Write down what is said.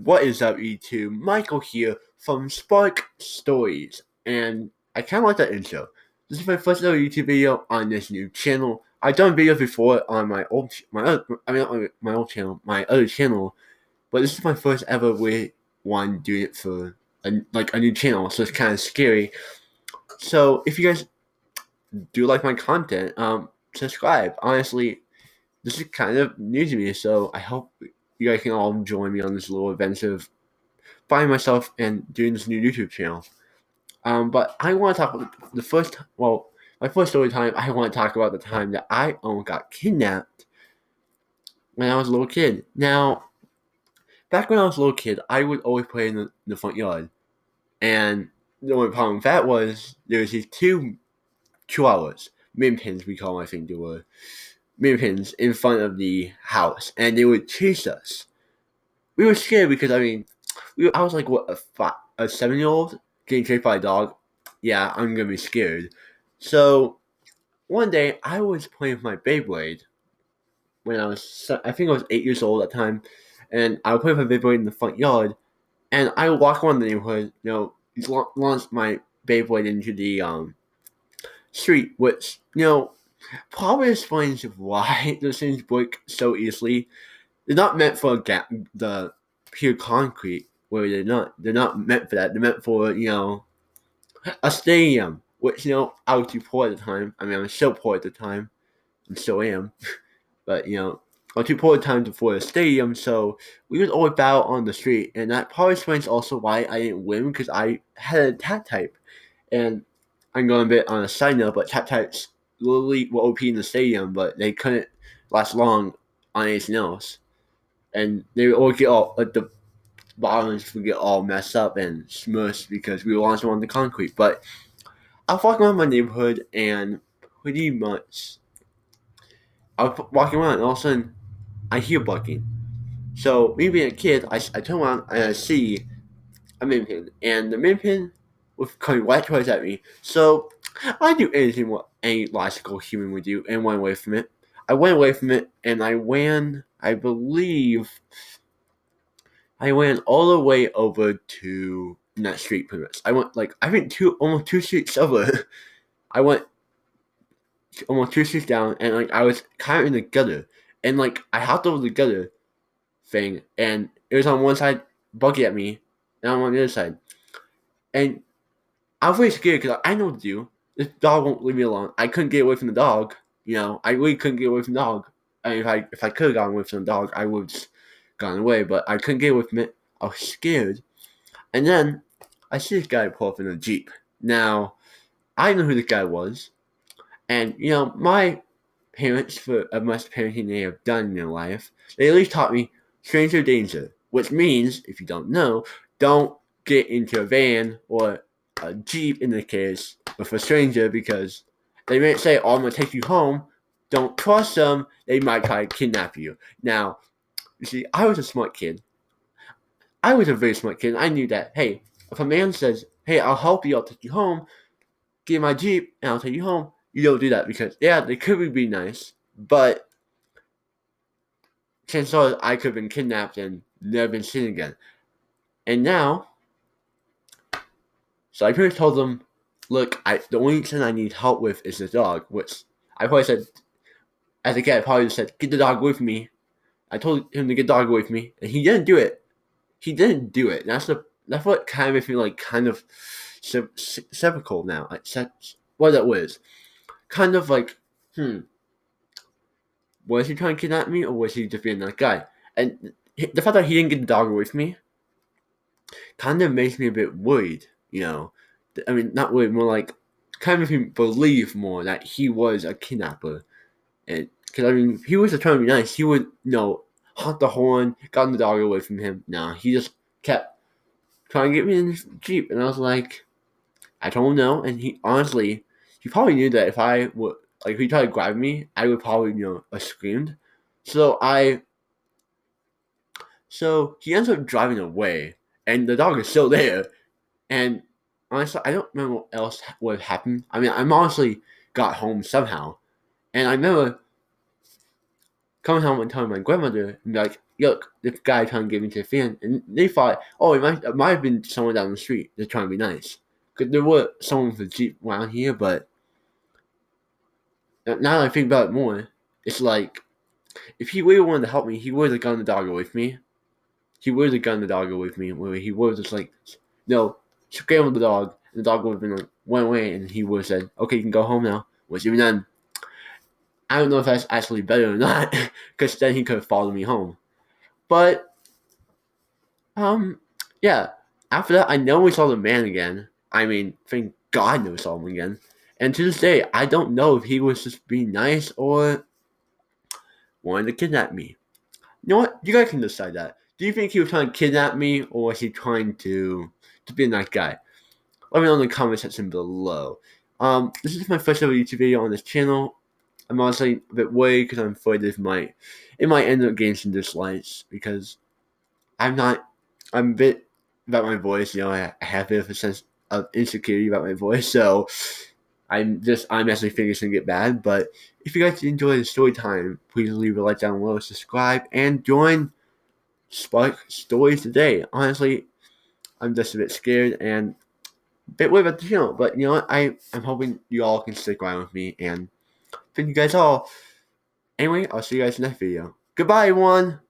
What is up, YouTube? Michael here from Spark Stories, and I kind of like that intro. This is my first ever YouTube video on this new channel. I've done videos before on my old channel, my other channel, but this is my first ever one doing it for a new channel, so it's kind of scary. So if you guys do like my content, subscribe. Honestly, this is kind of new to me, so I hope you guys can all join me on this little adventure of finding myself and doing this new YouTube channel. But I want to talk about my first story time. I want to talk about the time that I almost got kidnapped when I was a little kid. Now, back when I was a little kid, I would always play in the front yard, and the only problem with that was there was these two chihuahuas, min pins we call them, I think they were min pins in front of the house, and they would chase us. We were scared because I was like a 7-year-old getting chased by a dog. Yeah, I'm gonna be scared. So one day I was playing with my Beyblade when I think I was 8 years old at the time, and I would play with my Beyblade in the front yard, and I would walk around the neighborhood, launch my Beyblade into the street, which probably explains why those things break so easily. They're not meant for the pure concrete where they're not meant for that. They're meant for, a stadium, which, I was too poor at the time. I mean, I was so poor at the time, and still am, but, I was too poor at the time to afford a stadium, so we would always battle on the street, and that probably explains also why I didn't win, because I had a tap type, and I'm going a bit on a side note, but tap types literally were OP in the stadium, but they couldn't last long on anything else. And they would always get all, like, the bottoms would get all messed up and smushed because we were launching on the concrete. But I was walking around my neighborhood, and pretty much I was walking around, and all of a sudden I hear barking. So me being a kid, I turn around and I see a min pin, and the min pin was coming right towards at me. So I do anything what any logical human would do and went away from it. I went away from it, and I ran, I believe, I went all the way over to that street pretty much. I went I think almost two streets over. I went almost two streets down, and I was kind of in the gutter, and I hopped over the gutter thing, and it was on one side bugging at me, and I'm on the other side, and I was really scared because I know what to do. This dog won't leave me alone. I couldn't get away from the dog. I really couldn't get away from the dog. I mean, if I could have gotten away from the dog, I would have gone away, but I couldn't get away from it. I was scared. And then I see this guy pull up in a Jeep. Now, I know who this guy was. And, my parents, for as much parenting they have done in their life, they at least taught me stranger danger. Which means, if you don't know, don't get into a van or a Jeep in the case with a stranger, because they may say, "Oh, I'm going to take you home." Don't trust them. They might try to kidnap you. Now, you see, I was a smart kid. I was a very smart kid. I knew that, hey, if a man says, "Hey, I'll help you, I'll take you home, get in my Jeep, and I'll take you home," you don't do that, because, yeah, they could be nice, but chances are I could have been kidnapped and never been seen again. And now, so I pretty much told them, "Look, the only thing I need help with is the dog," which I probably said, as a kid, I probably just said, "Get the dog away from me." I told him to get the dog away from me, and he didn't do it. He didn't do it. That's what kind of makes me kind of skeptical now. What that was. Kind of was he trying to kidnap me, or was he just being that guy? And the fact that he didn't get the dog away from me kind of makes me a bit worried, I mean, not worried, more kind of makes me believe more that he was a kidnapper. And because, I mean, he was trying to be nice. He would, honk the horn, got the dog away from him. No, he just kept trying to get me in his Jeep. And I was like, I told him no. And he probably knew that if I would, if he tried to grab me, I would probably, have screamed. So he ends up driving away, and the dog is still there. And honestly, I don't remember what else would have happened. I mean, I honestly got home somehow, and I remember coming home and telling my grandmother, and be like, look, this guy trying to get me to the fan, and they thought, oh, it might have been someone down the street just trying to be nice. Because there was someone with a Jeep around here, but now that I think about it more, it's like, if he really wanted to help me, he would have gotten the doggo with me. He would have gotten the doggo with me, where he would have just like, no, scrambled the dog, and the dog would have been like, went away, and he would have said, okay, you can go home now. What's even done? I don't know if that's actually better or not, because then he could have followed me home. But, yeah. After that, I never saw the man again. I mean, thank God I never saw him again. And to this day, I don't know if he was just being nice or wanted to kidnap me. You know what? You guys can decide that. Do you think he was trying to kidnap me, or was he trying to be a nice guy? Let me know in the comment section below. This is my first ever YouTube video on this channel. I'm honestly a bit worried because I'm afraid it might end up getting some dislikes because I'm a bit about my voice. I have a bit of a sense of insecurity about my voice, so I'm actually thinking it's gonna get bad. But if you guys enjoy the story time, please leave a like down below, subscribe, and join Spark Stories today. Honestly, I'm just a bit scared and a bit worried about the channel, but you know what? I'm hoping you all can stick around with me, and thank you guys all. Anyway, I'll see you guys in the next video. Goodbye, everyone!